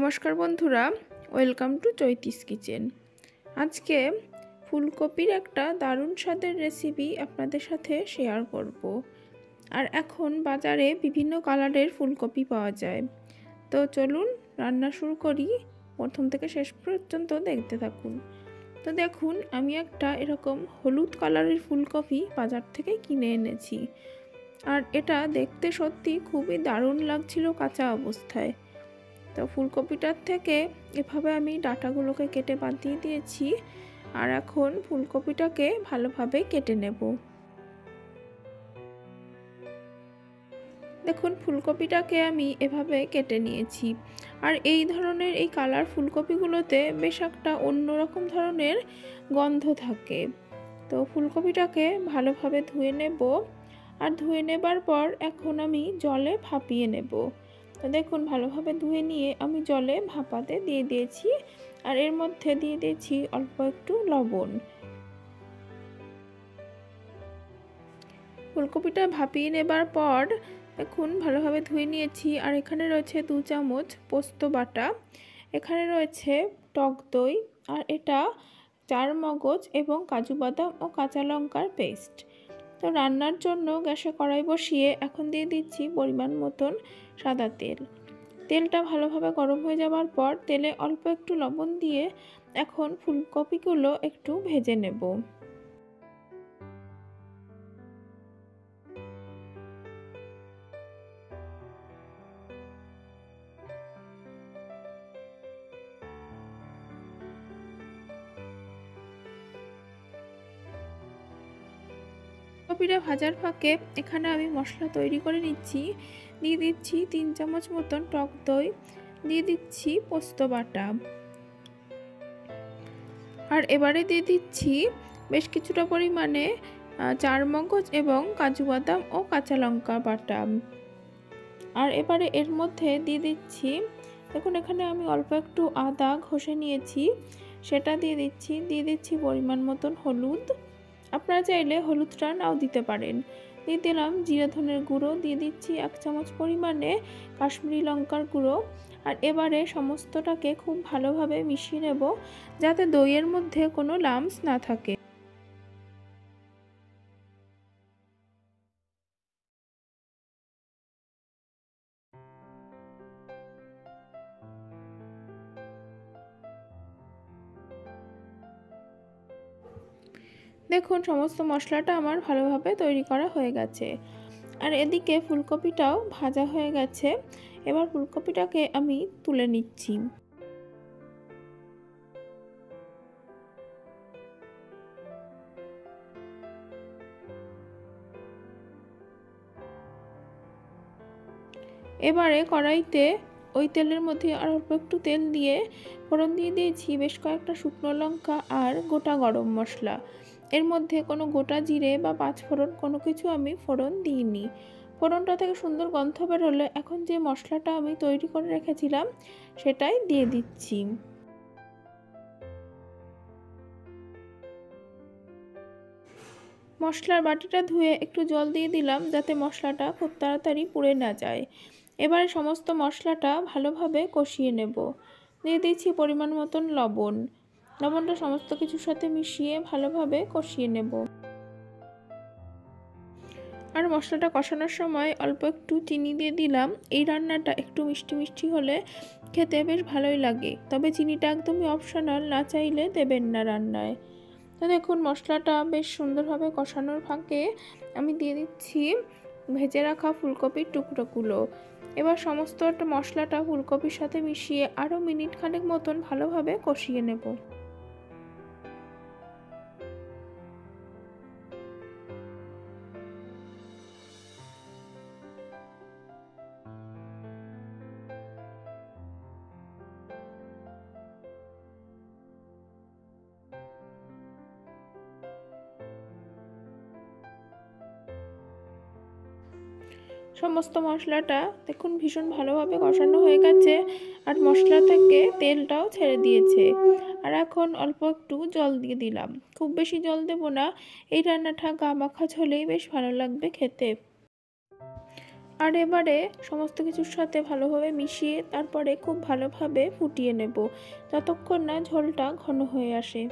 নমস্কার বন্ধুরা, welcome to চৈতিস kitchen. আজকে ফুলকপির একটা দারুণ স্বাদের রেসিপি আপনাদের সাথে শেয়ার করব। আর এখন বাজারে বিভিন্ন কালারের ফুলকপি পাওয়া যায়। তো চলুন রান্না শুরু করি, প্রথম থেকে শেষ পর্যন্ত দেখতে থাকুন। তো দেখুন, আমি একটা এরকম হলুদ কালারের ফুলকপি বাজার থেকে কিনে এনেছি। আর এটা দেখতে সত্যি খুবই দারুণ লাগছিল কাঁচা অবস্থায়। তো ফুলকপিটার থেকে এভাবে আমি ডাঁটাগুলোকে কেটে বাদ দিয়ে দিয়েছি। আর এখন ফুলকপিটাকে ভালোভাবে কেটে নেব। দেখুন, ফুলকপিটাকে আমি এভাবে কেটে নিয়েছি। আর এই ধরনের এই কালার ফুলকপিগুলোতে বেশ একটা অন্যরকম ধরনের গন্ধ থাকে। তো ফুলকপিটাকে ভালোভাবে ধুয়ে নেব। আর ধুয়ে নেবার পর এখন আমি জলে ভাপিয়ে নেব। তো দেখুন, ভালোভাবে ধুয়ে নিয়ে আমি জলে ভাপাতে দিয়ে দিয়েছি। আর এর মধ্যে দিয়ে দিয়েছি অল্প একটু লবণ। ফুলকপিটা ভাপিয়ে নেবার পর দেখুন ভালোভাবে ধুয়ে নিয়েছি। আর এখানে রয়েছে 2 চামচ পোস্ত বাটা, এখানে রয়েছে টক দই, আর এটা চারমগজ এবং কাজু বাদাম ও কাঁচা লঙ্কার পেস্ট। তো রান্নার জন্য গ্যাসে কড়াই বসিয়ে এখন দিয়ে দিচ্ছি পরিমাণ মতন সাদা তেল। তেলটা ভালোভাবে গরম হয়ে যাওয়ার পর তেলে অল্প একটু লবণ দিয়ে এখন ফুলকপিগুলো একটু ভেজে নেব। ফুলকপিটা ভাজার ফাঁকে এখানে আমি মশলা তৈরি করে নিচ্ছি। দিয়ে দিচ্ছি 3 চামচ মতন টক দই, দিয়ে দিচ্ছি পোস্ত বাটা, আর এবারে দিয়ে দিচ্ছি বেশ কিছুটা পরিমাণে চারমগজ এবং কাজু বাদাম ও কাঁচা লঙ্কা বাটা। আর এবারে এর মধ্যে দিয়ে দিচ্ছি, দেখুন এখানে আমি অল্প একটু আদা ঘষে নিয়েছি, সেটা দিয়ে দিচ্ছি পরিমাণ মতন হলুদ। আপনারা চাইলে হলুদটা নাও দিতে পারেন। দিয়ে দিলাম জিরা ধনের গুঁড়ো, দিয়ে দিচ্ছি 1 চামচ পরিমাণে কাশ্মীরি লঙ্কার গুঁড়ো। আর এবারে সমস্তটাকে খুব ভালোভাবে মিশিয়ে নেব, যাতে দইয়ের মধ্যে কোনো লাম্পস না থাকে। দেখুন, সমস্ত মশলাটা আমার ভালোভাবে তৈরি করা হয়ে গেছে। আর এদিকে ফুলকপিটাও ভাজা হয়ে গেছে। এবার ফুলকপিটাকে আমি তুলে নিচ্ছি। এবারে কড়াইতে ওই তেলের মধ্যে আর অল্প একটু তেল দিয়ে ফোড়ন দিয়ে দিয়েছি বেশ কয়েকটা শুকনো লঙ্কা আর গোটা গরম মশলা। এর মধ্যে কোনো গোটা জিরে বা 5 ফোড়ন কোনো কিছু আমি ফোড়ন দিইনি। ফোড়নটা থেকে সুন্দর গন্ধ বেরোলে এখন যে মশলাটা আমি তৈরি করে রেখেছিলাম সেটাই দিয়ে দিচ্ছি। মশলার বাটিটা ধুয়ে একটু জল দিয়ে দিলাম, যাতে মশলাটা খুব তাড়াতাড়ি পুড়ে না যায়। এবারে সমস্ত মশলাটা ভালোভাবে কষিয়ে নেব। দিয়ে দিচ্ছি পরিমাণ মতন লবণ। লবণটা সমস্ত কিছুর সাথে মিশিয়ে ভালোভাবে কষিয়ে নেব। আর মশলাটা কষানোর সময় অল্প একটু চিনি দিয়ে দিলাম। এই রান্নাটা একটু মিষ্টি মিষ্টি হলে খেতে বেশ ভালোই লাগে, তবে চিনিটা একদমই অপশনাল, না চাইলে দেবেন না রান্নায়। তো দেখুন, মশলাটা বেশ সুন্দরভাবে কষানোর ফাঁকে আমি দিয়ে দিচ্ছি ভেজে রাখা ফুলকপির টুকরোগুলো। এবার সমস্ত মশলাটা ফুলকপির সাথে মিশিয়ে আরও মিনিট খানেক মতন ভালোভাবে কষিয়ে নেব। সমস্ত মশলাটা দেখুন ভীষণ ভালোভাবে কষানো হয়ে গেছে, আর মশলা থেকে তেলটাও ছেড়ে দিয়েছে। আর এখন অল্প একটু জল দিয়ে দিলাম, খুব বেশি জল দেব না। এই রান্নাটা গা মাখা ঝোলেই বেশ ভালো লাগবে খেতে। আর এবারে সমস্ত কিছুর সাথে ভালোভাবে মিশিয়ে তারপরে খুব ভালোভাবে ফুটিয়ে নেব যতক্ষণ না ঝোলটা ঘন হয়ে আসে।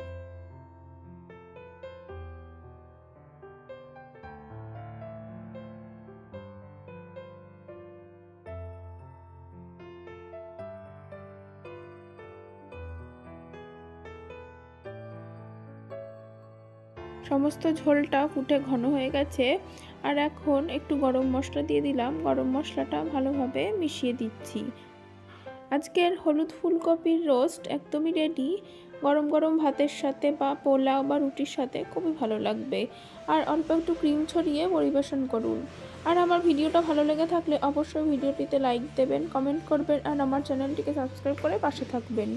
সমস্ত ঝোলটা ফুটে ঘন হয়ে গেছে। আর এখন একটু গরম মশলা দিয়ে দিলাম, গরম মশলাটা ভালোভাবে মিশিয়ে দিচ্ছি। আজকের হলুদ ফুলকপির রোস্ট একদমই রেডি। গরম গরম ভাতের সাথে বা পোলাও বা রুটির সাথে খুবই ভালো লাগবে। আর অল্প একটু ক্রিম ছড়িয়ে পরিবেশন করুন। আর আমার ভিডিওটা ভালো লেগে থাকলে অবশ্যই ভিডিওটিতে লাইক দেবেন, কমেন্ট করবেন আর আমার চ্যানেলটিকে সাবস্ক্রাইব করে পাশে থাকবেন।